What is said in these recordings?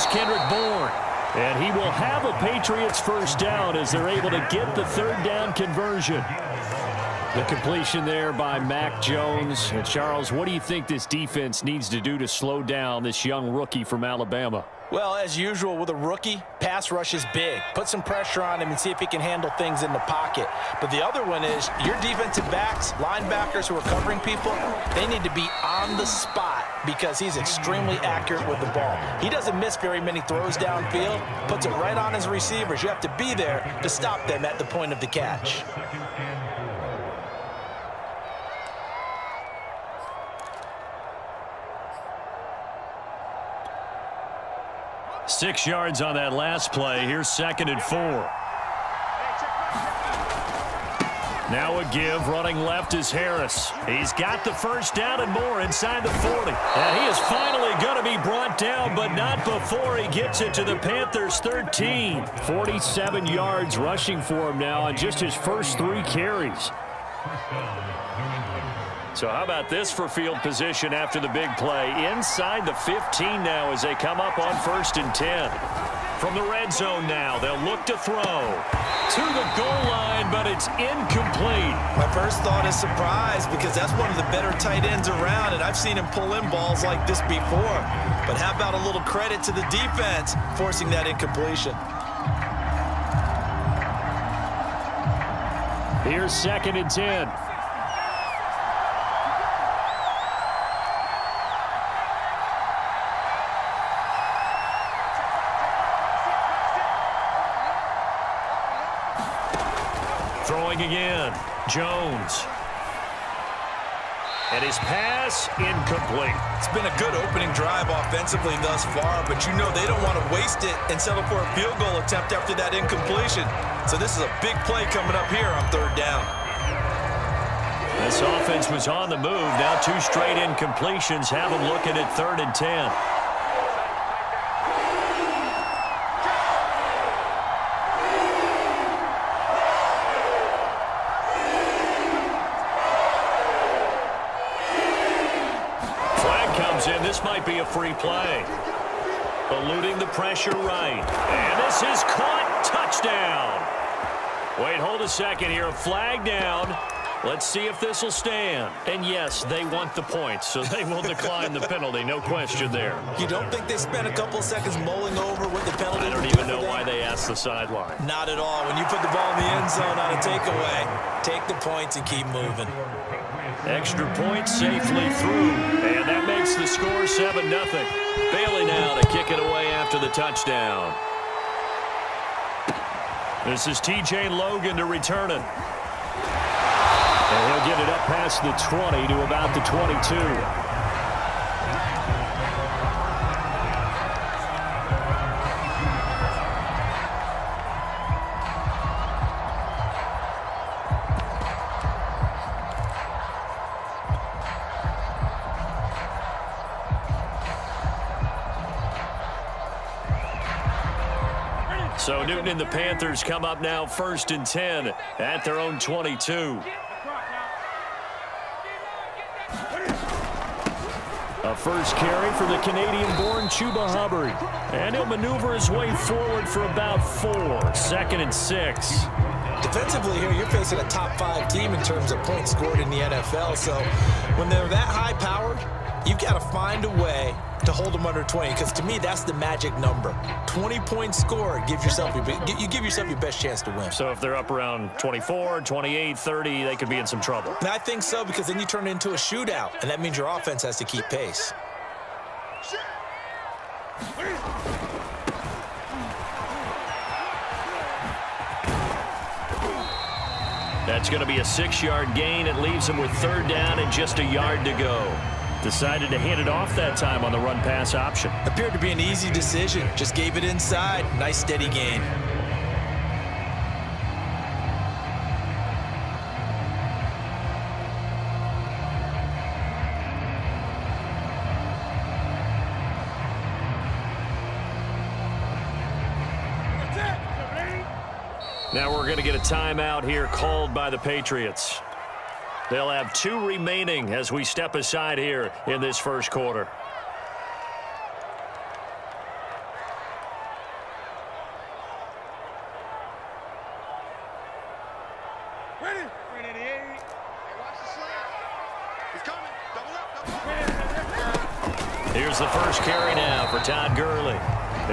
Kendrick Bourne. And he will have a Patriots first down as they're able to get the third down conversion. The completion there by Mac Jones. And Charles, what do you think this defense needs to do to slow down this young rookie from Alabama? Well, as usual with a rookie, pass rush is big. Put some pressure on him and see if he can handle things in the pocket. But the other one is your defensive backs, linebackers who are covering people, they need to be on the spot because he's extremely accurate with the ball. He doesn't miss very many throws downfield, puts it right on his receivers. You have to be there to stop them at the point of the catch. Six yards on that last play. Here's 2nd and 4. Now a give. Running left is Harris. He's got the first down and more inside the 40. And he is finally going to be brought down, but not before he gets it to the Panthers 13. 47 yards rushing for him now on just his first 3 carries. So how about this for field position after the big play? Inside the 15 now as they come up on 1st and 10. From the red zone now, they'll look to throw. To the goal line, but it's incomplete. My first thought is surprise because that's one of the better tight ends around, and I've seen him pull in balls like this before. But how about a little credit to the defense forcing that incompletion? Here's 2nd and 10. Throwing again, Jones. And his pass incomplete. It's been a good opening drive offensively thus far, but you know they don't want to waste it and settle for a field goal attempt after that incompletion. So this is a big play coming up here on 3rd down. This offense was on the move. Now 2 straight incompletions have them looking at 3rd and 10. This might be a free play. Eluding the pressure right. And this is caught. Touchdown. Wait, hold a second here. A flag down. Let's see if this will stand. And yes, they want the points, so they will decline the penalty. No question there. You don't think they spent a couple seconds mulling over what the penalty I don't even know why they asked the sideline. Not at all. When you put the ball in the end zone on a takeaway, take the points and keep moving. Extra point safely through, and that makes the score 7-0. Bailey now to kick it away after the touchdown. This is T.J. Logan to return it. And he'll get it up past the 20 to about the 22. So Newton and the Panthers come up now 1st and 10 at their own 22. A first carry for the Canadian-born Chuba Hubbard. And he'll maneuver his way forward for about 4. 2nd and 6. Defensively here, you're facing a top 5 team in terms of points scored in the NFL. So when they're that high-powered, you've got to find a way to hold them under 20, because to me, that's the magic number. 20 points scored, you give yourself your best chance to win. So if they're up around 24, 28, 30, they could be in some trouble. And I think so, because then you turn it into a shootout, and that means your offense has to keep pace. That's going to be a 6-yard gain. It leaves him with 3rd down and just a yard to go. Decided to hand it off that time on the run-pass option. Appeared to be an easy decision. Just gave it inside. Nice, steady gain. Now we're going to get a timeout here called by the Patriots. They'll have 2 remaining as we step aside here in this first quarter. Here's the first carry now for Todd Gurley.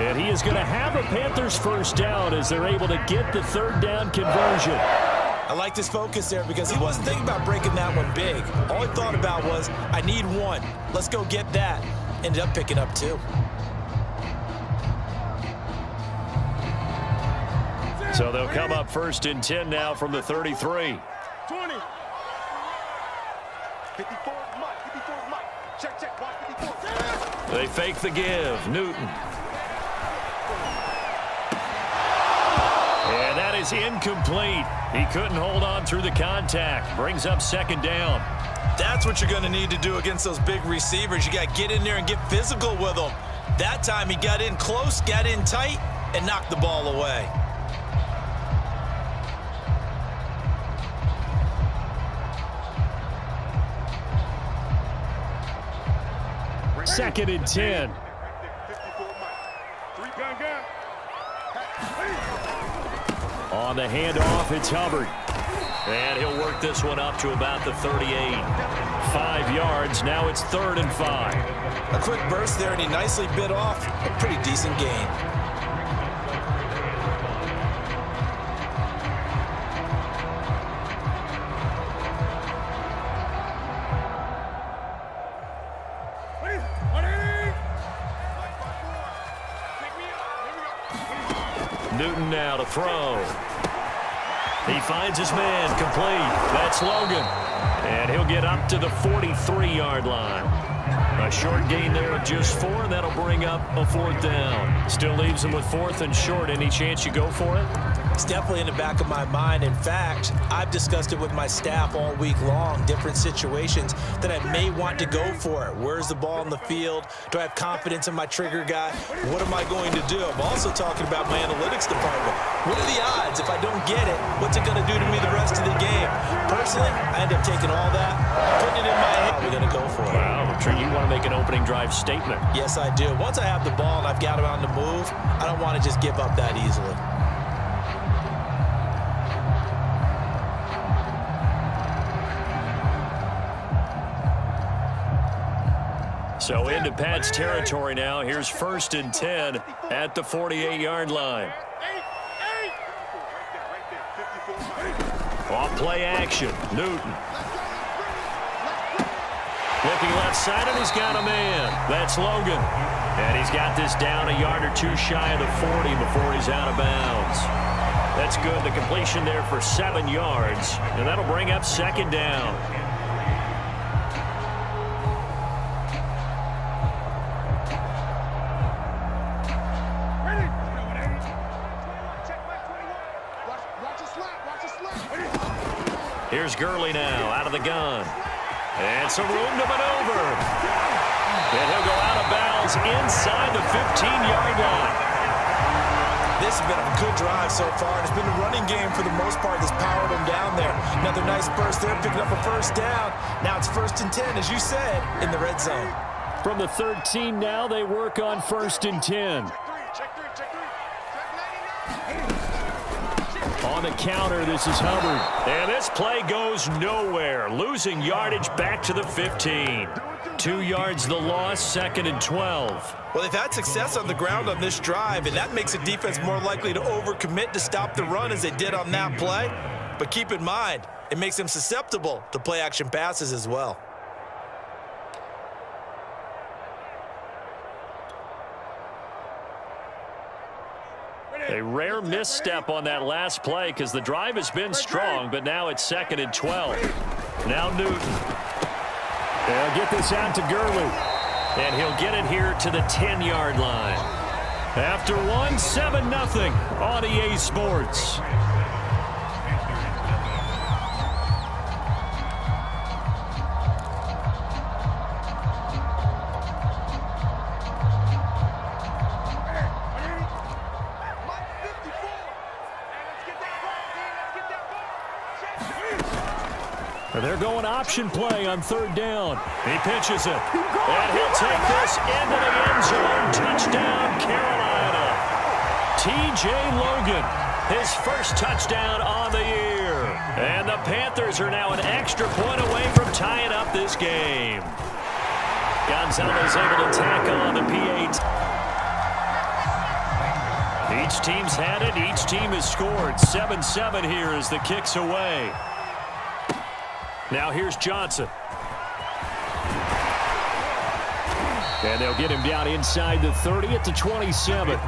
And he is going to have a Panthers first down as they're able to get the third down conversion. I like this focus there because he wasn't thinking about breaking that one big. All he thought about was, I need one. Let's go get that. Ended up picking up two. So they'll come up first and 10 now from the 33. 20. 54 Mike. 54 Mike. Check. Watch 54. They fake the give. Newton. And that is incomplete. He couldn't hold on through the contact. Brings up second down. That's what you're going to need to do against those big receivers. You got to get in there and get physical with them. That time he got in close, got in tight, and knocked the ball away. Second and 10. On the handoff, it's Hubbard. And he'll work this one up to about the 38. 5 yards. Now it's 3rd and 5. A quick burst there, and he nicely bit off a pretty decent gain. Newton now to throw. He finds his man, complete. That's Logan. And he'll get up to the 43-yard line. A short gain there of just 4, and that'll bring up a 4th down. Still leaves him with 4th and short. Any chance you go for it? It's definitely in the back of my mind. In fact, I've discussed it with my staff all week long, different situations that I may want to go for it. Where's the ball in the field? Do I have confidence in my trigger guy? What am I going to do? I'm also talking about my analytics department. What are the odds? If I don't get it, what's it going to do to me the rest of the game? Personally, I end up taking all that, putting it in my head. We're going to go for it. Wow, you want to make an opening drive statement. Yes, I do. Once I have the ball and I've got it on the move, I don't want to just give up that easily. So into Pat's territory now. Here's 1st and 10 at the 48-yard line. Off play action. Newton. Looking left side, and he's got a man. That's Logan. And he's got this down a yard or 2 shy of the 40 before he's out of bounds. That's good. The completion there for 7 yards. And that'll bring up 2nd down. Here's Gurley now, out of the gun. And some room to maneuver. And he'll go out of bounds inside the 15-yard line. This has been a good drive so far. It's been a running game for the most part that's powered him down there. Another nice burst there, picking up a 1st down. Now it's 1st and 10, as you said, in the red zone. From the 13 now, they work on 1st and 10. On the counter, this is Hubbard. And this play goes nowhere. Losing yardage back to the 15. 2 yards the loss, 2nd and 12. Well, they've had success on the ground on this drive, and that makes a defense more likely to overcommit to stop the run as they did on that play. But keep in mind, it makes them susceptible to play-action passes as well. A rare misstep on that last play because the drive has been strong, but now it's 2nd and 12. Now Newton. They'll get this out to Gurley. And he'll get it here to the 10-yard line. After 7-0 on EA Sports. They're going option play on 3rd down. He pitches it. And he'll take this into the end zone. Touchdown, Carolina. T.J. Logan, his first touchdown on the year. And the Panthers are now an extra point away from tying up this game. Gonzalez able to tackle on the P8. Each team's had it. Each team has scored. 7-7 here as the kick's away. Now here's Johnson. And they'll get him down inside the 30 at the 27.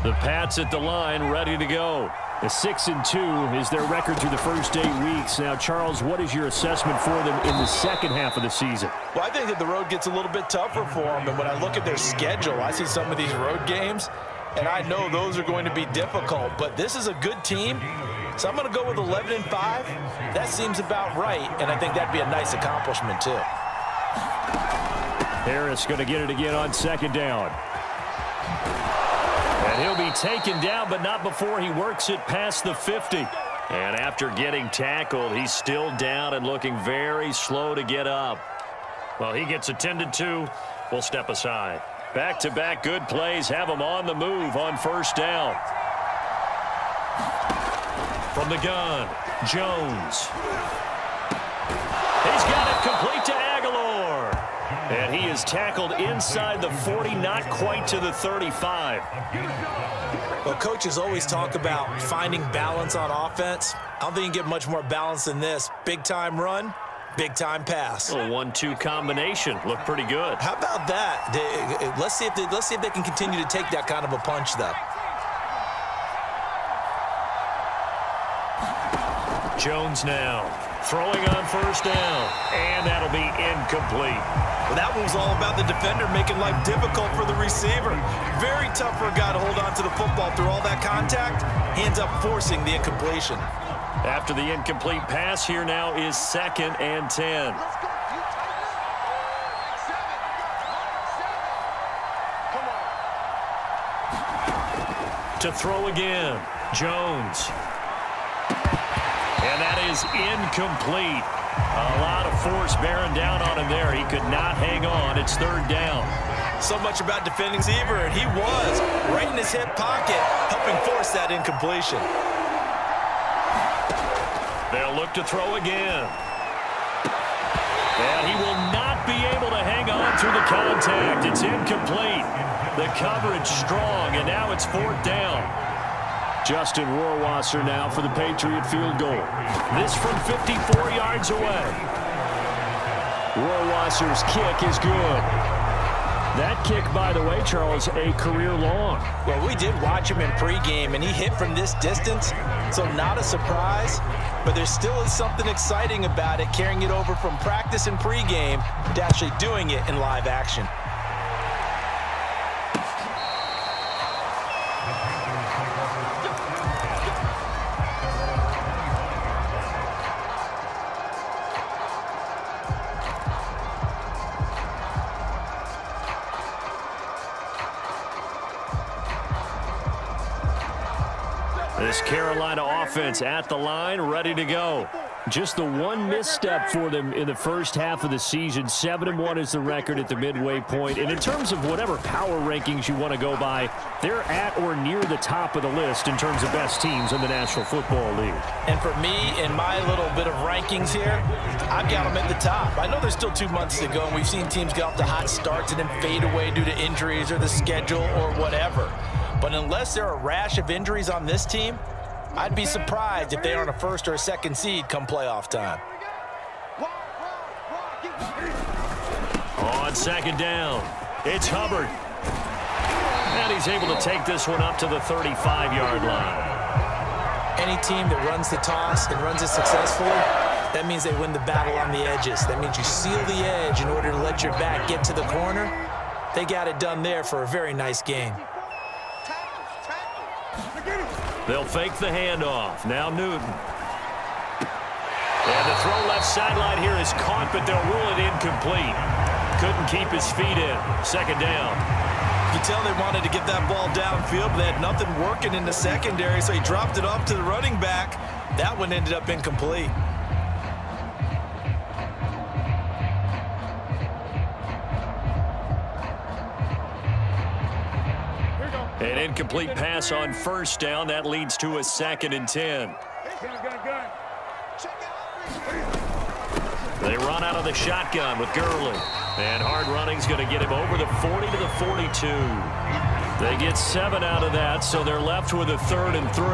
The Pats at the line, ready to go. A 6-2 is their record through the first 8 weeks. Now, Charles, what is your assessment for them in the second half of the season? Well, I think that the road gets a little bit tougher for them. And when I look at their schedule, I see some of these road games, and I know those are going to be difficult. But this is a good team, so I'm going to go with 11-5. That seems about right, and I think that'd be a nice accomplishment, too. Harris going to get it again on second down. And he'll be taken down, but not before he works it past the 50. And after getting tackled, he's still down and looking very slow to get up. Well, he gets attended to. We'll step aside. Back-to-back good plays have him on the move on first down. From the gun, Jones. He's got it complete to Aguilar. And he is tackled inside the 40, not quite to the 35. Well, coaches always talk about finding balance on offense. I don't think you get much more balance than this. Big-time run, big-time pass. A 1-2 combination. Looked pretty good. How about that? Let's see if they can continue to take that kind of a punch, though. Jones now throwing on first down, and that'll be incomplete. Well, that one was all about the defender making life difficult for the receiver. Very tough for a guy to hold on to the football through all that contact. He ends up forcing the incompletion. After the incomplete pass, here now is 2nd and 10. To throw again, Jones. And that is incomplete. A lot of force bearing down on him there. He could not hang on. It's 3rd down. So much about defending receiver, and he was right in his hip pocket, helping force that incompletion. They'll look to throw again. And he will not be able to hang on through the contact. It's incomplete. The coverage strong, and now it's 4th down. Justin Rohrwasser now for the Patriot field goal. This from 54 yards away. Rohrwasser's kick is good. That kick, by the way, Charles, a career long. Well, we did watch him in pregame, and he hit from this distance, so not a surprise. But there still is something exciting about it, carrying it over from practice and pregame to actually doing it in live action. This Carolina offense at the line, ready to go. Just the one misstep for them in the first half of the season. 7-1 is the record at the midway point. And in terms of whatever power rankings you want to go by, they're at or near the top of the list in terms of best teams in the National Football League. And for me, in my little bit of rankings here, I've got them at the top. I know there's still 2 months to go, and we've seen teams get off to hot starts and then fade away due to injuries or the schedule or whatever. But unless there are a rash of injuries on this team, I'd be surprised if they aren't a 1st or a 2nd seed come playoff time. On 2nd down, it's Hubbard. And he's able to take this one up to the 35-yard line. Any team that runs the toss and runs it successfully, that means they win the battle on the edges. That means you seal the edge in order to let your back get to the corner. They got it done there for a very nice game. They'll fake the handoff. Now Newton. And the throw left sideline here is caught, but they'll rule it incomplete. Couldn't keep his feet in. Second down. You can tell they wanted to get that ball downfield, but they had nothing working in the secondary, so he dropped it off to the running back. That one ended up incomplete. An incomplete pass on first down. That leads to a 2nd and 10. They run out of the shotgun with Gurley. And hard running's going to get him over the 40 to the 42. They get 7 out of that, so they're left with a 3rd and 3.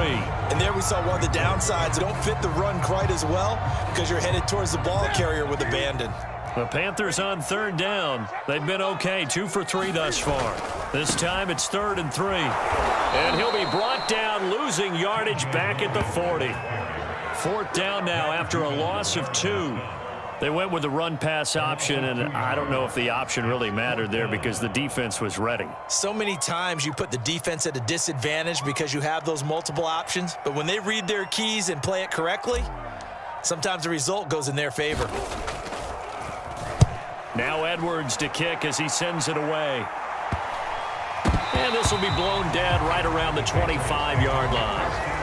And there we saw one of the downsides. Don't fit the run quite as well because you're headed towards the ball carrier with abandon. The Panthers on 3rd down. They've been okay, 2 for 3 thus far. This time it's 3rd and 3. And he'll be brought down, losing yardage back at the 40. 4th down now after a loss of 2. They went with the run-pass option, and I don't know if the option really mattered there because the defense was ready. So many times you put the defense at a disadvantage because you have those multiple options, but when they read their keys and play it correctly, sometimes the result goes in their favor. Now Edwards to kick as he sends it away. And this will be blown dead right around the 25-yard line.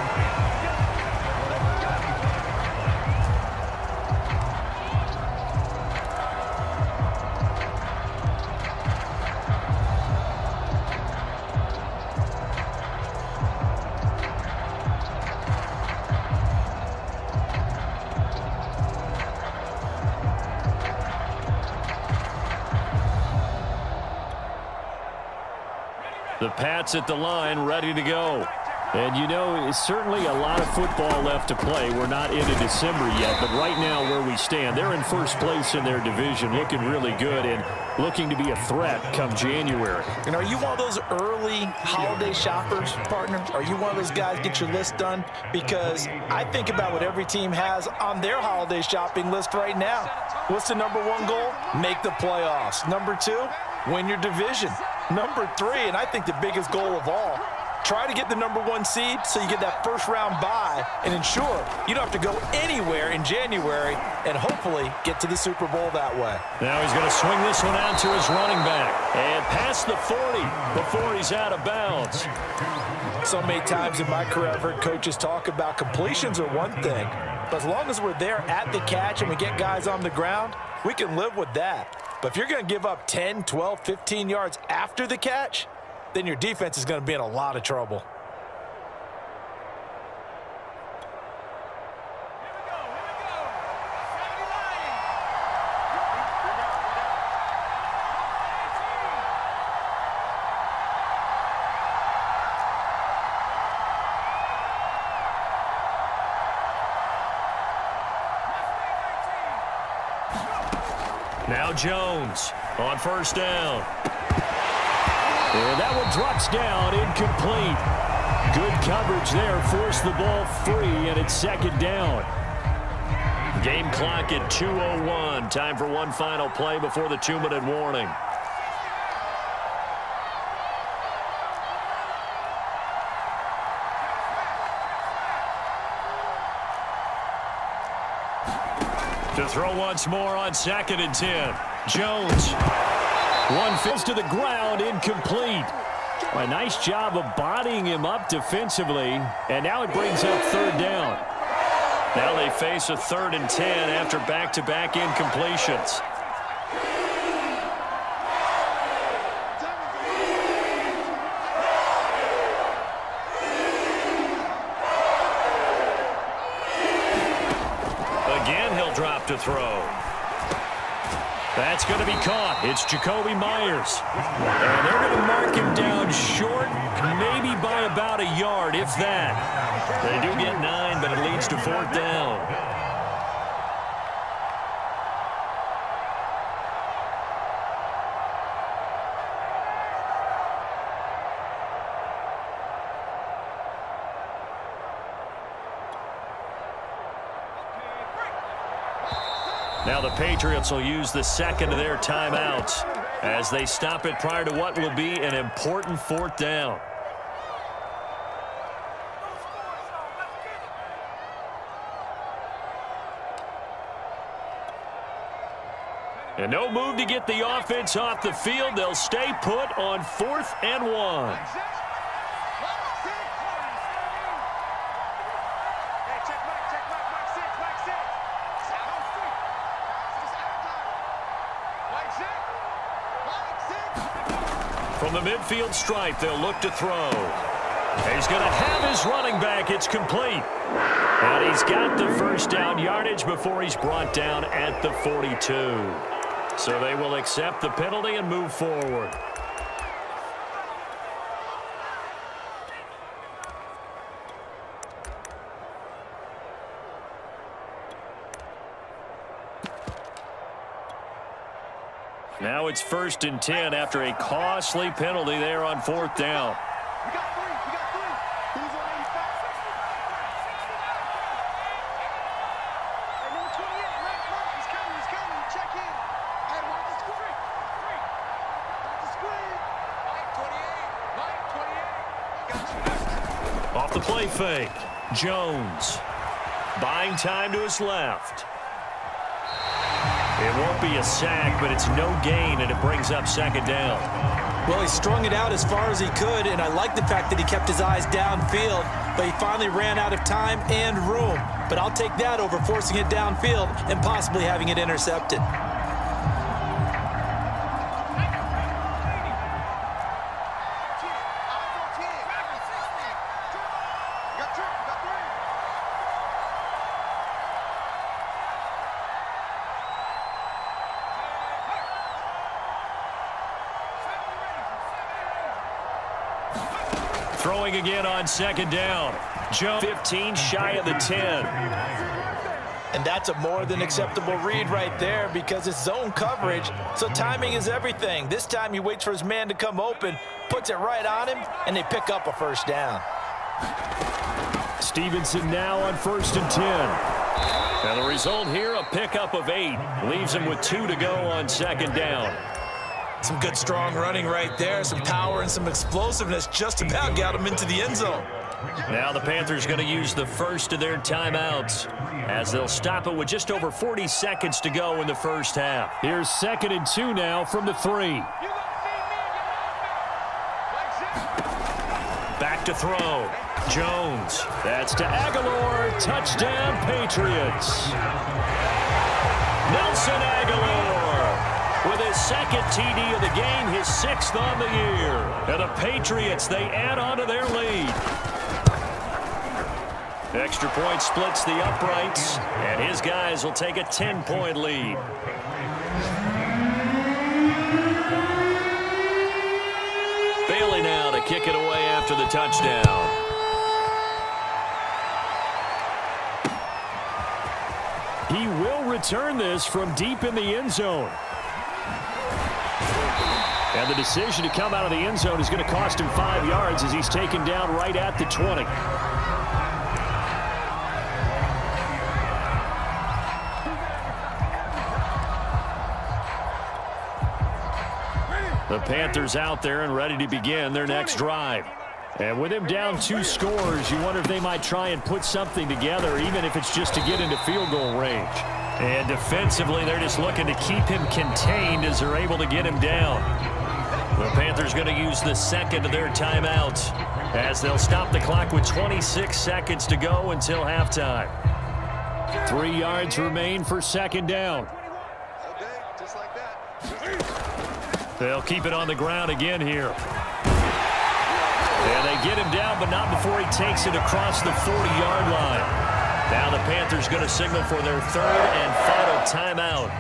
The Pats at the line, ready to go. And, you know, it's certainly a lot of football left to play. We're not into December yet, but right now where we stand, they're in first place in their division, looking really good and looking to be a threat come January. And are you one of those early holiday shoppers, partner? Are you one of those guys get your list done? Because I think about what every team has on their holiday shopping list right now. What's the #1 goal? Make the playoffs. #2, win your division. #3, and I think the biggest goal of all, try to get the #1 seed so you get that first-round bye and ensure you don't have to go anywhere in January and hopefully get to the Super Bowl that way. Now he's going to swing this one out to his running back and past the 40 before he's out of bounds. So many times in my career I've heard coaches talk about completions are one thing, but as long as we're there at the catch and we get guys on the ground, we can live with that. But if you're going to give up 10, 12, 15 yards after the catch, then your defense is going to be in a lot of trouble. Now Jones on first down. And that one drops down, incomplete. Good coverage there, forced the ball free, and it's 2nd down. Game clock at 2:01. Time for one final play before the 2-minute warning. To throw once more on 2nd and 10. Jones. One fist to the ground, incomplete. A nice job of bodying him up defensively, and now it brings up 3rd down. Now they face a 3rd and 10 after back-to-back incompletions. Again, he'll drop to throw. That's going to be caught. It's Jacoby Myers. And they're going to mark him down short, maybe by about a yard, if that. They do get 9, but it leads to 4th down. Now the Patriots will use the 2nd of their timeouts as they stop it prior to what will be an important 4th down. And no move to get the offense off the field. They'll stay put on 4th and 1. From the midfield stripe, they'll look to throw. He's going to have his running back. It's complete. And he's got the first down yardage before he's brought down at the 42. So they will accept the penalty and move forward. Now it's 1st and 10 after a costly penalty there on 4th down. We got three. Who's on 85? Hey, number 28, Mike, he's coming. Check in. Hey, mark the screen. Mark the screen. Mike 28. Got you. Off the play fake. Jones. Buying time to his left. It won't be a sack, but it's no gain, and it brings up 2nd down. Well, he strung it out as far as he could, and I like the fact that he kept his eyes downfield, but he finally ran out of time and room. But I'll take that over forcing it downfield and possibly having it intercepted. Throwing again on 2nd down. Joe 15 shy of the 10. And that's a more than acceptable read right there because it's zone coverage, so timing is everything. This time he waits for his man to come open, puts it right on him, and they pick up a 1st down. Stevenson now on 1st and 10. And the result here, a pickup of 8. Leaves him with 2 to go on 2nd down. Some good, strong running right there. Some power and some explosiveness just about got him into the end zone. Now the Panthers going to use the first of their timeouts as they'll stop it with just over 40 seconds to go in the first half. Here's 2nd and 2 now from the 3. Back to throw. Jones. That's to Aguilar. Touchdown, Patriots. Nelson Aguilar with his 2nd TD of the game, his 6th on the year. And the Patriots, they add on to their lead. Extra point splits the uprights, and his guys will take a 10-point lead. Bailey now to kick it away after the touchdown. He will return this from deep in the end zone. And the decision to come out of the end zone is going to cost him 5 yards as he's taken down right at the 20. The Panthers out there and ready to begin their next drive. And with him down 2 scores, you wonder if they might try and put something together, even if it's just to get into field goal range. And defensively, they're just looking to keep him contained as they're able to get him down. The Panthers going to use the 2nd of their timeouts as they'll stop the clock with 26 seconds to go until halftime. 3 yards remain for 2nd down. They'll keep it on the ground again here. And they get him down, but not before he takes it across the 40-yard line. Now the Panthers going to signal for their 3rd and final timeout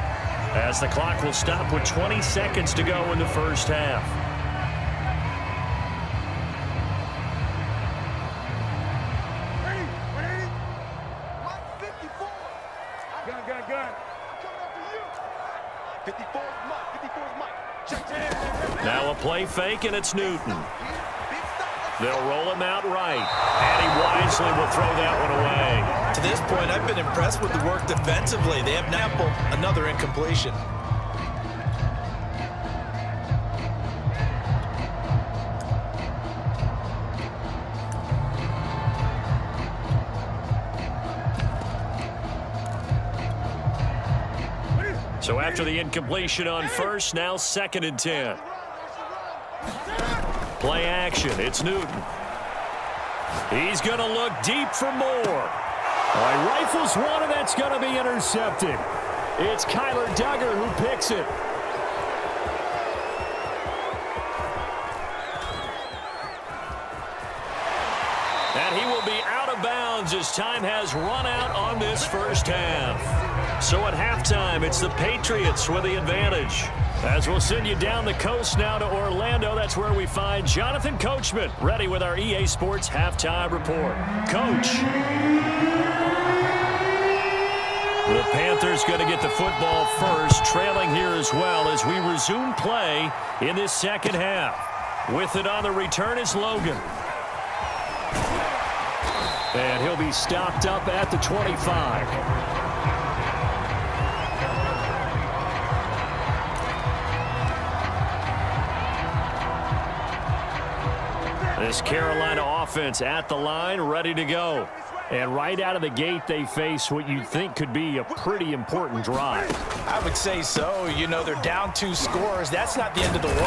as the clock will stop with 20 seconds to go in the first half. Now a play fake, and it's Newton. They'll roll him out right, and he wisely will throw that one away. To this point, I've been impressed with the work defensively. They have nabbled another incompletion. So after the incompletion on first, now 2nd and 10. Play action. It's Newton. He's going to look deep for more. He rifles one, and that's going to be intercepted. It's Kyler Duggar who picks it. And he will be out of bounds as time has run out on this first half. So at halftime, it's the Patriots with the advantage. As we'll send you down the coast now to Orlando, that's where we find Jonathan Coachman, ready with our EA Sports Halftime Report. Coach. The Panthers going to get the football first, trailing here as well as we resume play in this second half. With it on the return is Logan. And he'll be stopped up at the 25. This Carolina offense at the line, ready to go. And right out of the gate, they face what you think could be a pretty important drive. I would say so. You know, they're down 2 scores. That's not the end of the world.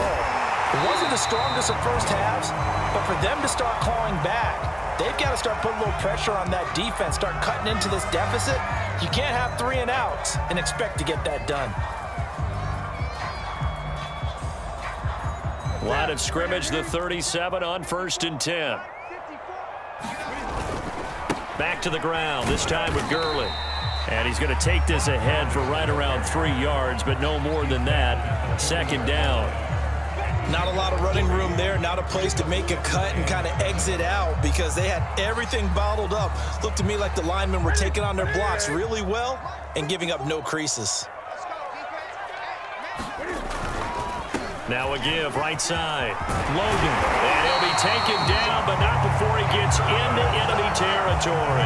It wasn't the strongest of first halves, but for them to start clawing back, they've got to start putting a little pressure on that defense, start cutting into this deficit. You can't have 3 and outs and expect to get that done. Line of scrimmage, the 37 on 1st and 10. Back to the ground, this time with Gurley. And he's going to take this ahead for right around 3 yards, but no more than that. 2nd down. Not a lot of running room there, not a place to make a cut and kind of exit out because they had everything bottled up. Looked to me like the linemen were taking on their blocks really well and giving up no creases. Now a give, right side. Logan. And he'll be taken down, but not before he gets into enemy territory.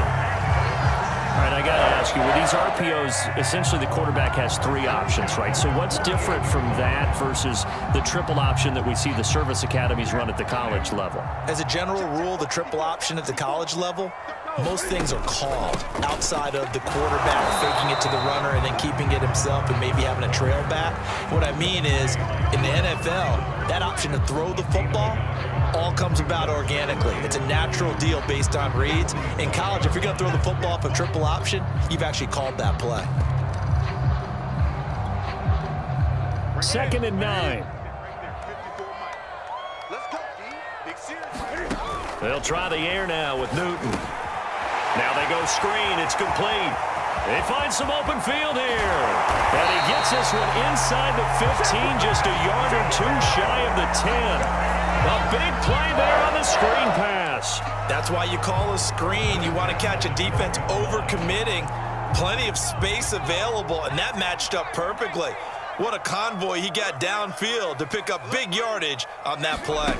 All right, I got to ask you, with these RPOs, essentially the quarterback has 3 options, right? So what's different from that versus the triple option that we see the service academies run at the college level? As a general rule, the triple option at the college level, most things are called outside of the quarterback faking it to the runner and then keeping it himself and maybe having a trail back. What I mean is, in the NFL, that option to throw the football all comes about organically. It's a natural deal based on reads. In college, if you're going to throw the football up a triple option, you've actually called that play. 2nd and 9. They'll try the air now with Newton. Now they go screen. It's complete. They find some open field here. And he gets this one inside the 15, just a yard or 2 shy of the 10. A big play there on the screen pass. That's why you call a screen. You want to catch a defense overcommitting. Plenty of space available, and that matched up perfectly. What a convoy he got downfield to pick up big yardage on that play.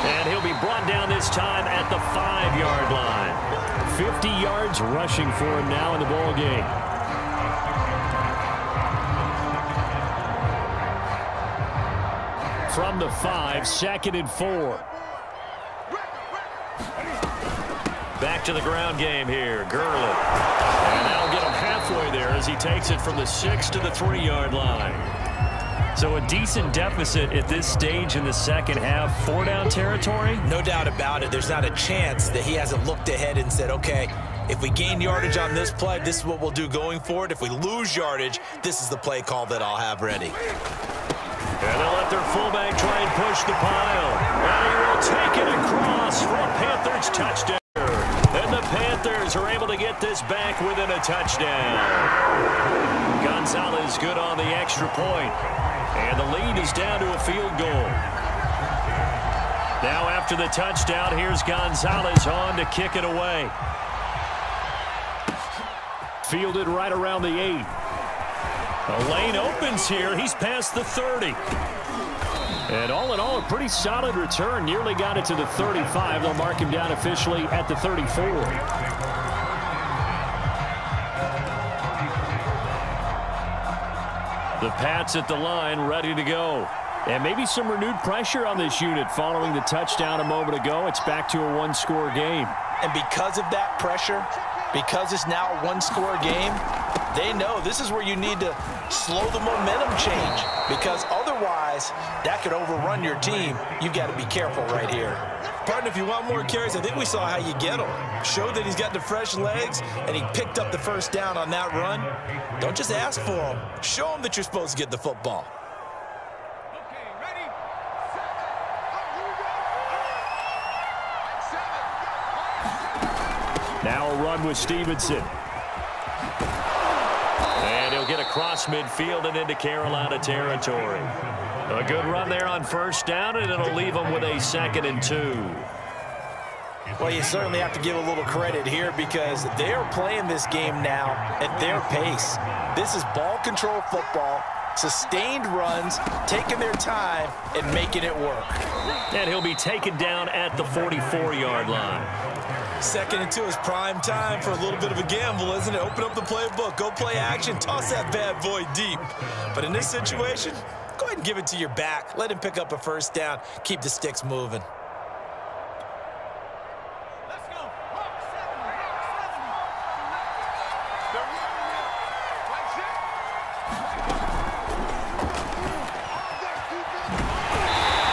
And he'll be brought down this time at the 5-yard line. 50 yards rushing for him now in the ball game. From the 5, 2nd and 4. Back to the ground game here, Gurley. And that'll get him halfway there as he takes it from the 6 to the 3-yard line. So a decent deficit at this stage in the second half. 4-down territory? No doubt about it. There's not a chance that he hasn't looked ahead and said, okay, if we gain yardage on this play, this is what we'll do going forward. If we lose yardage, this is the play call that I'll have ready. And they'll let their fullback try and push the pile. And he will take it across for a Panthers touchdown. And the Panthers are able to get this back within a touchdown. Gonzalez good on the extra point. And the lead is down to a field goal. Now after the touchdown, here's Gonzalez on to kick it away. Fielded right around the 8. The lane opens here. He's past the 30. And all in all, a pretty solid return. Nearly got it to the 35. They'll mark him down officially at the 34. The Pats at the line, ready to go. And maybe some renewed pressure on this unit following the touchdown a moment ago. It's back to a 1-score game. And because of that pressure, because it's now a one-score game, they know this is where you need to slow the momentum change, because otherwise that could overrun your team. You've got to be careful right here. Partner, if you want more carries, I think we saw how you get him. Showed that he's got the fresh legs, and he picked up the first down on that run. Don't just ask for him. Show him that you're supposed to get the football. Okay, ready? 7. Now a run with Stevenson. And he'll get across midfield and into Carolina territory. A good run there on first down, and it'll leave them with a 2nd and 2. Well, you certainly have to give a little credit here because they're playing this game now at their pace. This is ball control football, sustained runs, taking their time and making it work. And he'll be taken down at the 44-yard line. 2nd and 2 is prime time for a little bit of a gamble, isn't it? Open up the playbook, go play action, toss that bad boy deep. But in this situation, go ahead and give it to your back. Let him pick up a first down. Keep the sticks moving. Let's go.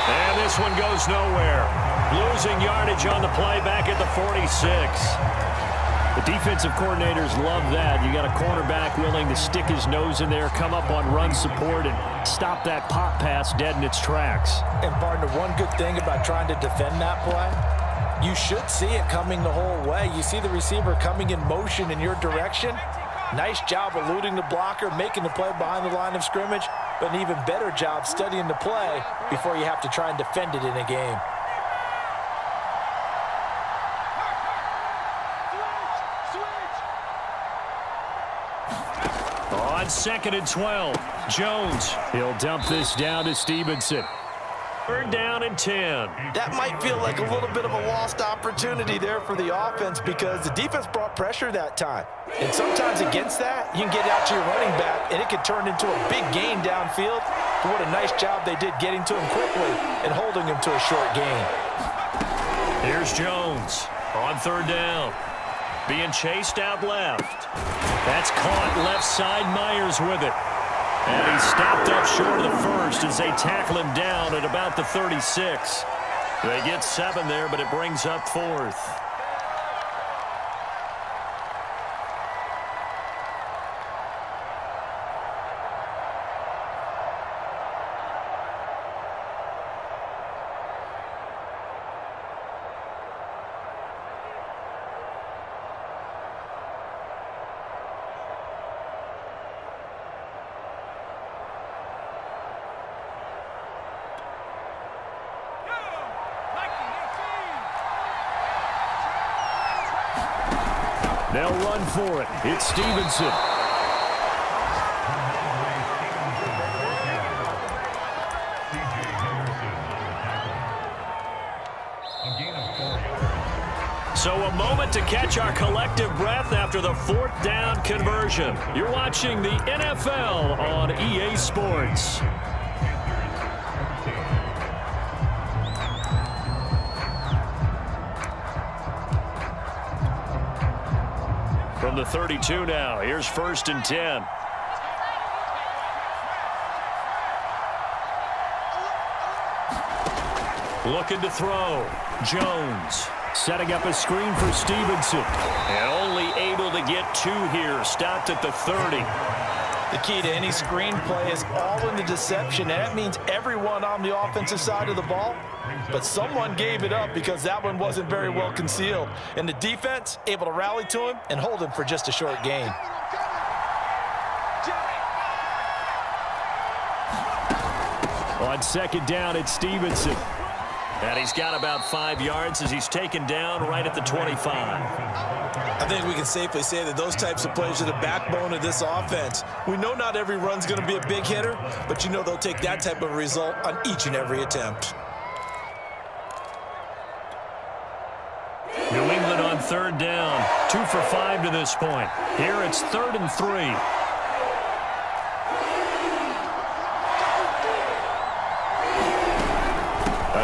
And this one goes nowhere. Losing yardage on the play back at the 46. The defensive coordinators love that. You got a cornerback willing to stick his nose in there, come up on run support, and stop that pop pass dead in its tracks. And partner, one good thing about trying to defend that play, you should see it coming the whole way. You see the receiver coming in motion in your direction. Nice job eluding the blocker, making the play behind the line of scrimmage, but an even better job studying the play before you have to try and defend it in a game. On 2nd and 12, Jones. He'll dump this down to Stevenson. 3rd down and 10. That might feel like a little bit of a lost opportunity there for the offense because the defense brought pressure that time. And sometimes against that, you can get out to your running back, and it could turn into a big gain downfield. But what a nice job they did getting to him quickly and holding him to a short gain. Here's Jones on 3rd down. Being chased out left. That's caught left side. Myers with it. And he stopped up short of the first as they tackle him down at about the 36. They get 7 there, but it brings up 4th. They'll run for it. It's Stevenson. So a moment to catch our collective breath after the 4th down conversion. You're watching the NFL on EA Sports. From the 32 now, here's 1st and 10. Looking to throw. Jones setting up a screen for Stevenson. And only able to get 2 here. Stopped at the 30. The key to any screen play is all in the deception, and that means everyone on the offensive side of the ball. But someone gave it up because that one wasn't very well concealed. And the defense able to rally to him and hold him for just a short gain. On 2nd down, it's Stevenson. And he's got about 5 yards as he's taken down right at the 25. I think we can safely say that those types of plays are the backbone of this offense. We know not every run's going to be a big hitter, but you know they'll take that type of result on each and every attempt. New England on 3rd down. 2 for 5 to this point. Here it's 3rd and 3.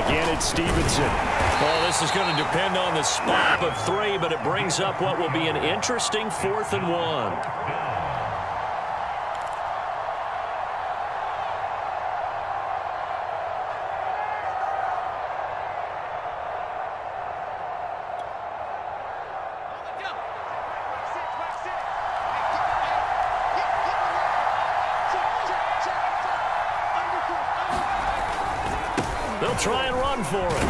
Again, it's Stevenson. Well, this is going to depend on the spot of 3, but it brings up what will be an interesting 4th and 1. They'll try and run for it.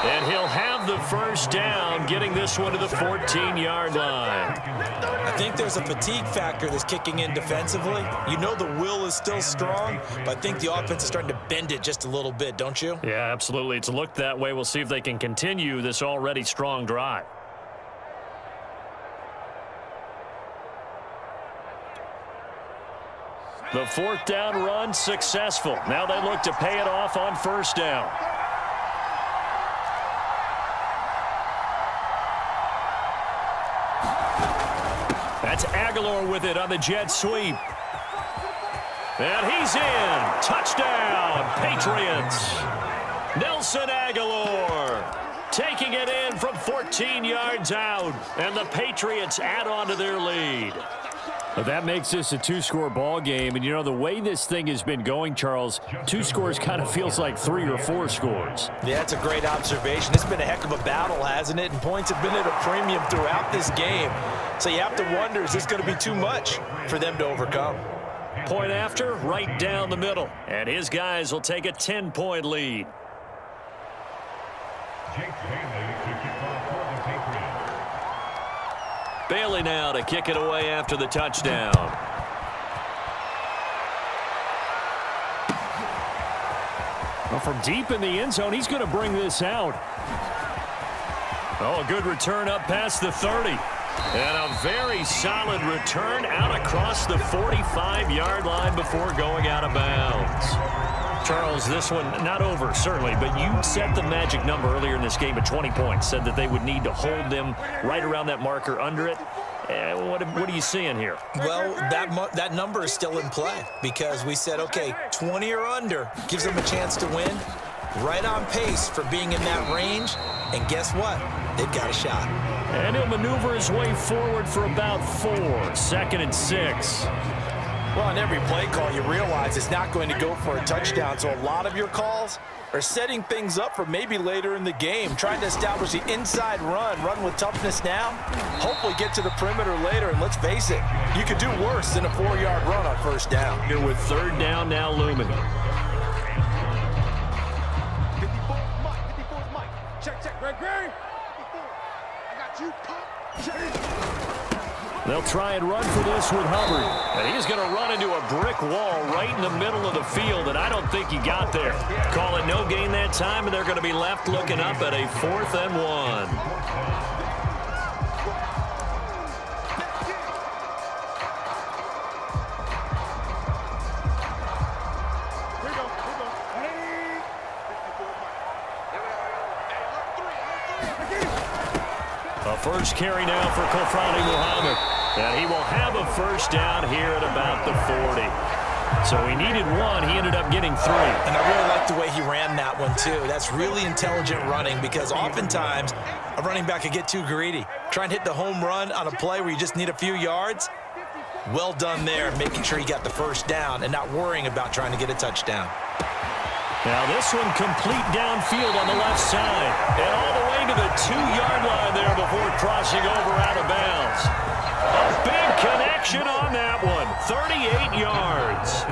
And he'll have the first down, getting this one to the 14-yard line. I think there's a fatigue factor that's kicking in defensively. You know the will is still strong, but I think the offense is starting to bend it just a little bit, don't you? Yeah, absolutely. It's looked that way. We'll see if they can continue this already strong drive. The 4th down run successful. Now they look to pay it off on 1st down. That's Aguilar with it on the jet sweep. And he's in. Touchdown, Patriots. Nelson Aguilar taking it in from 14 yards out. And the Patriots add on to their lead. But that makes this a 2-score ball game. And, you know, the way this thing has been going, Charles, 2 scores kind of feels like 3 or 4 scores. Yeah, that's a great observation. It's been a heck of a battle, hasn't it? And points have been at a premium throughout this game. So you have to wonder, is this going to be too much for them to overcome? Point after, right down the middle. And his guys will take a 10-point lead. Bailey now to kick it away after the touchdown. Well, from deep in the end zone, he's going to bring this out. Oh, a good return up past the 30. And a very solid return out across the 45-yard line before going out of bounds. Charles, this one not over, certainly, but you set the magic number earlier in this game at 20 points, said that they would need to hold them right around that marker under it. What are you seeing here? Well, that number is still in play because we said, okay, 20 or under gives them a chance to win. Right on pace for being in that range. And guess what? They've got a shot. And he'll maneuver his way forward for about 4. 2nd and 6. Well, on every play call, you realize it's not going to go for a touchdown. So a lot of your calls are setting things up for maybe later in the game, trying to establish the inside run with toughness now, hopefully get to the perimeter later. And let's face it, you could do worse than a 4-yard run on 1st down. Here with 3rd down now looming. 54 is Mike. Check. Greg. 54. I got you. Check. They'll try and run for this with Hubbard. And he's going to run into a brick wall right in the middle of the field, and I don't think he got there. Call it no gain that time, and they're going to be left looking up at a 4th and 1. A first carry now for Kofrani Muhammad. And he will have a first down here at about the 40. So he needed 1. He ended up getting 3. And I really like the way he ran that one, too. That's really intelligent running because oftentimes a running back can get too greedy. Try and hit the home run on a play where you just need a few yards. Well done there, making sure he got the first down and not worrying about trying to get a touchdown. Now this one complete downfield on the left side. And all the way to the 2-yard line there before crossing over out of bounds. A big connection on that one. 38 yards.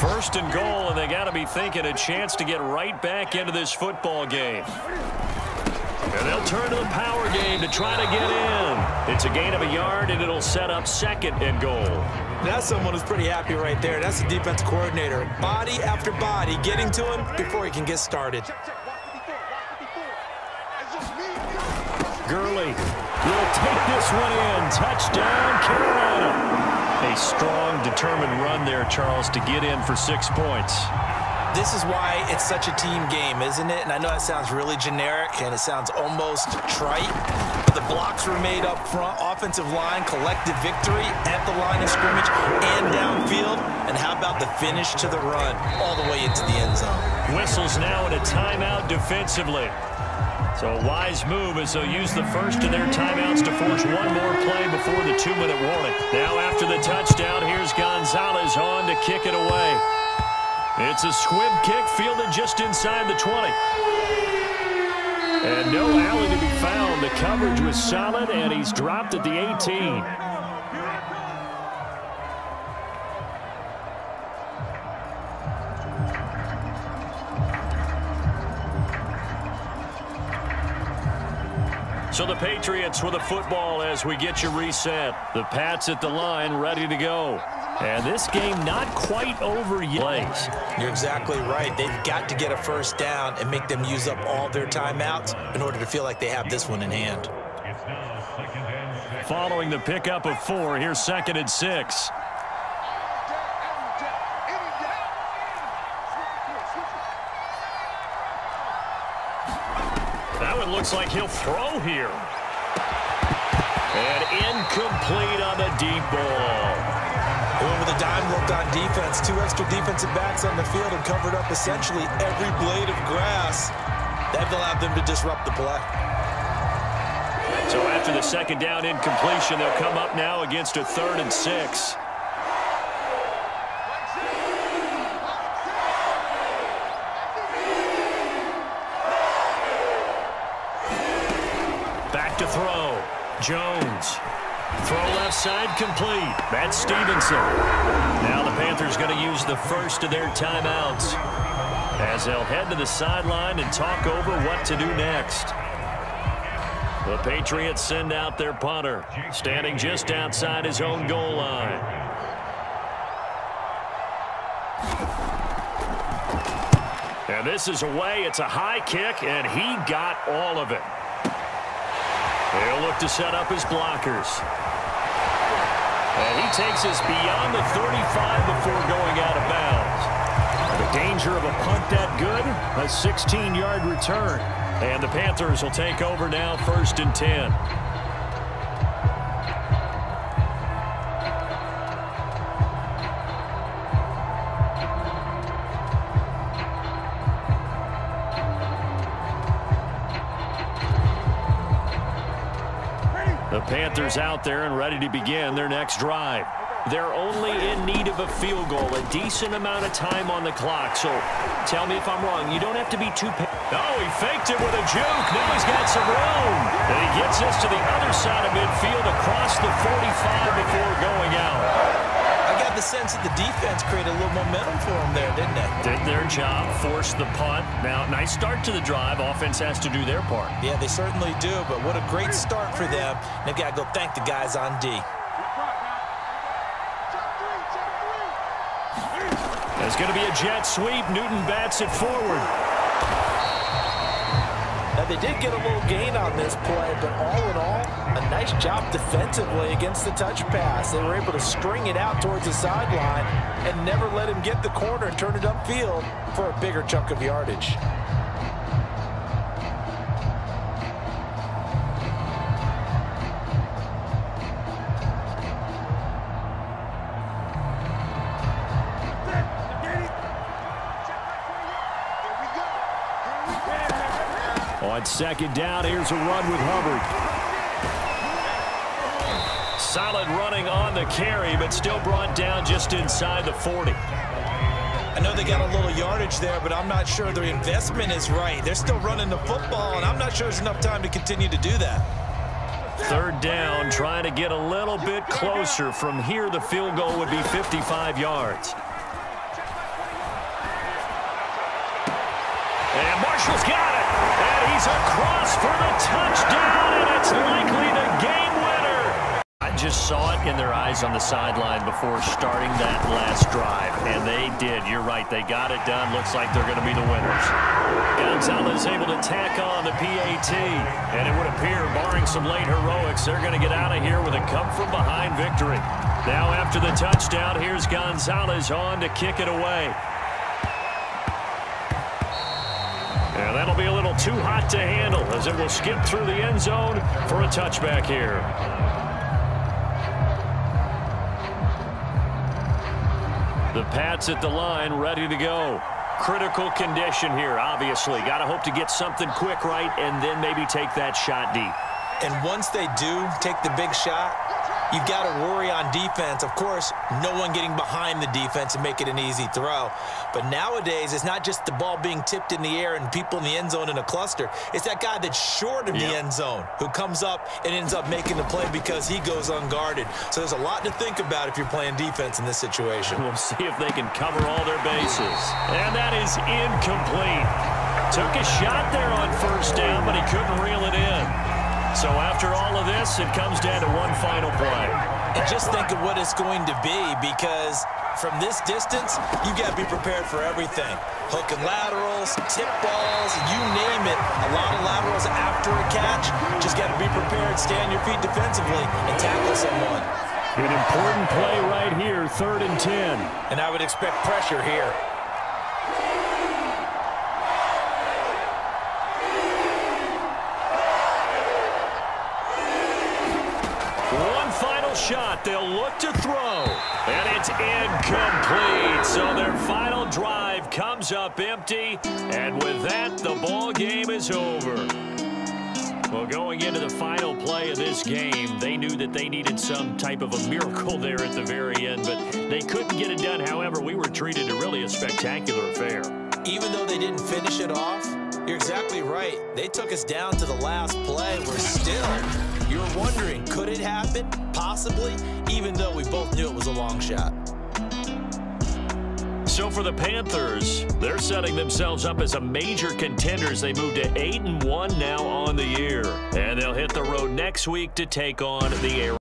First and goal, and they got to be thinking a chance to get right back into this football game. And they'll turn to the power game to try to get in. It's a gain of a yard, and it'll set up 2nd and goal. That's someone who's pretty happy right there. That's the defense coordinator. Body after body, getting to him before he can get started. Gurley will take this one in. Touchdown, Carolina. A strong, determined run there, Charles, to get in for 6 points. This is why it's such a team game, isn't it? And I know that sounds really generic and it sounds almost trite, but the blocks were made up front, offensive line, collective victory at the line of scrimmage and downfield. And how about the finish to the run all the way into the end zone? Whistles now in a timeout defensively. So a wise move as they'll use the first of their timeouts to force one more play before the 2-minute warning. Now after the touchdown, here's Gonzalez on to kick it away. It's a squib kick fielded just inside the 20. And no alley to be found. The coverage was solid, and he's dropped at the 18. So the Patriots with the football as we get you reset. The Pats at the line ready to go. And this game not quite over yet. You're exactly right. They've got to get a first down and make them use up all their timeouts in order to feel like they have this one in hand. Following the pickup of 4, here's 2nd and 6. That one looks like he'll throw here. And incomplete on the deep ball. Going with a dime look on defense. 2 extra defensive backs on the field and covered up essentially every blade of grass. That allowed them to disrupt the play. So after the 2nd down incompletion, they'll come up now against a 3rd and 6. Back to throw. Jones. Throw left side complete. That's Stevenson. Now the Panthers going to use the first of their timeouts as they'll head to the sideline and talk over what to do next. The Patriots send out their punter, standing just outside his own goal line. And this is away. It's a high kick, and he got all of it. They'll look to set up his blockers. And he takes us beyond the 35 before going out of bounds. The danger of a punt that good, a 16-yard return. And the Panthers will take over now, 1st and 10. The Panthers out there and ready to begin their next drive. They're only in need of a field goal, a decent amount of time on the clock. So tell me if I'm wrong. You don't have to be too... Oh, he faked it with a juke. Now he's got some room. And he gets us to the other side of midfield across the 45 before going out. I got the sense that the defense created a little momentum for them there, didn't they? Did their job, forced the punt. Now, nice start to the drive. Offense has to do their part. Yeah, they certainly do, but what a great start for them. They've got to go thank the guys on D. There's going to be a jet sweep. Newton bats it forward. Now, they did get a little gain on this play, but all in all, a nice job defensively against the touch pass. They were able to string it out towards the sideline and never let him get the corner and turn it upfield for a bigger chunk of yardage. On 2nd down, here's a run with Hubbard. Solid running on the carry, but still brought down just inside the 40. I know they got a little yardage there, but I'm not sure their investment is right. They're still running the football, and I'm not sure there's enough time to continue to do that. 3rd down, trying to get a little bit closer. From here, the field goal would be 55 yards. And Marshall's got it. And he's across for the touchdown, and it's likely the game winner. I just saw it in their eyes on the sideline before starting that last drive, and they did. You're right. They got it done. Looks like they're going to be the winners. Gonzalez able to tack on the PAT, and it would appear, barring some late heroics, they're going to get out of here with a come-from-behind victory. Now after the touchdown, here's Gonzalez on to kick it away. little too hot to handle as it will skip through the end zone for a touchback here. The Pats at the line, ready to go. Critical condition here, obviously. Got to hope to get something quick right and then maybe take that shot deep. And once they do take the big shot, you've got to worry on defense. Of course, no one getting behind the defense and make it an easy throw. But nowadays, it's not just the ball being tipped in the air and people in the end zone in a cluster. It's that guy that's short of the end zone who comes up and ends up making the play because he goes unguarded. So there's a lot to think about if you're playing defense in this situation. We'll see if they can cover all their bases. And that is incomplete. Took a shot there on first down, but he couldn't reel it in. So after all of this, it comes down to one final play. And just think of what it's going to be, because from this distance, you've got to be prepared for everything. Hook and laterals, tip balls, you name it. A lot of laterals after a catch. Just got to be prepared, stay on your feet defensively, and tackle someone. An important play right here, 3rd and 10. And I would expect pressure here. Shot, they'll look to throw, and it's incomplete. So their final drive comes up empty, and with that, the ball game is over. Well, going into the final play of this game, they knew that they needed some type of a miracle there at the very end, but they couldn't get it done. However, we were treated to really a spectacular affair. Even though they didn't finish it off, you're exactly right. They took us down to the last play. We're still, you're wondering, could it happen? Possibly, even though we both knew it was a long shot. So for the Panthers, they're setting themselves up as a major contenders. They move to 8-1 now on the year. And they'll hit the road next week to take on the Arizona.